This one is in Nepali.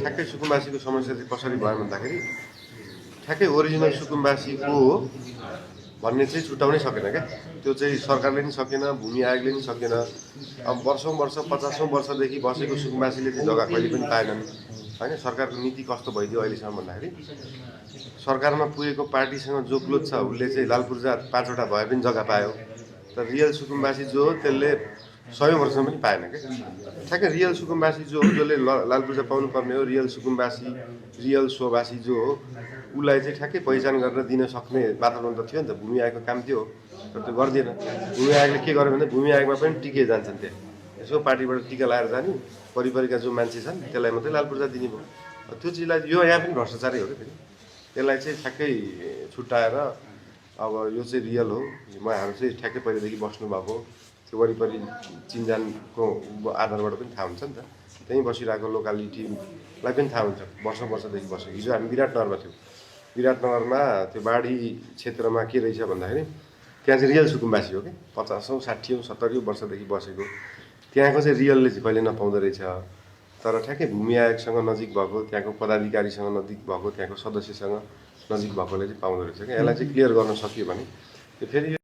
ठ्याक्कै सुकुम्बासीको समस्या चाहिँ कसरी भयो भन्दाखेरि ठ्याक्कै ओरिजिनल सुकुम्बासी को हो भन्ने चाहिँ छुट्याउनै सकेन क्या। त्यो चाहिँ सरकारले पनि सकेन, भूमि आयोगले पनि सकेन। अब वर्षौँ वर्ष 50औं वर्षदेखि बसेको सुकुम्बासीले त्यो जग्गा कहिले पनि पाएनन् होइन। सरकारको नीति कस्तो भइदियो अहिलेसम्म भन्दाखेरि सरकारमा पुगेको पार्टीसँग जो क्लोज छ उसले चाहिँ लालपूर्जा 5वटा भए पनि जग्गा पायो, तर रियल सुकुम्बासी जो हो त्यसले 100औं वर्षमा पनि पाएन क्या। ठ्याक्कै रियल सुकुम्बासी जो हो, जसले लालपूर्जा पाउनुपर्ने हो, रियल सुकुम्बासी रियल स्ववासी जो हो उसलाई चाहिँ ठ्याक्कै पहिचान गरेर दिन सक्ने वातावरण त थियो नि त। भूमि आयोगको काम त्यो हो, तर त्यो गर्दैन। भूमि आयोगले के गर्यो भने भूमि आयोगमा पनि टिके जान्छन् त्यहाँ, यसो पार्टीबाट टिका लाएर जाने, वरिपरिका जो मान्छे छन् त्यसलाई मात्रै लालपूर्जा दिने भयो। त्यो चिजलाई यो यहाँ पनि भ्रष्टाचारै हो क्या फेरि। त्यसलाई चाहिँ ठ्याक्कै छुट्याएर अब यो चाहिँ रियल हो, उहाँहरू चाहिँ ठ्याक्कै पहिलेदेखि बस्नुभएको, त्यो वरिपरि चिनजानको आधारबाट पनि थाहा हुन्छ नि त। त्यहीँ बसिरहेको लोकालिटीलाई पनि थाहा हुन्छ, वर्षदेखि बसेको। हिजो हामी विराटनगरमा थियौँ। विराटनगरमा त्यो बाढी क्षेत्रमा के रहेछ भन्दाखेरि त्यहाँ चाहिँ रियल सुकुम्बासी हो कि 50औं 60औं 70औं वर्षदेखि बसेको। त्यहाँको चाहिँ रियलले चाहिँ कहिले नपाउँदो रहेछ, तर ठ्याक्कै भूमि आयोगसँग नजिक भएको, त्यहाँको पदाधिकारीसँग नजिक भएको, त्यहाँको सदस्यसँग नजिक भएकोले चाहिँ पाउँदो रहेछ क्या। यसलाई चाहिँ क्लियर गर्न सकियो भने त्यो फेरि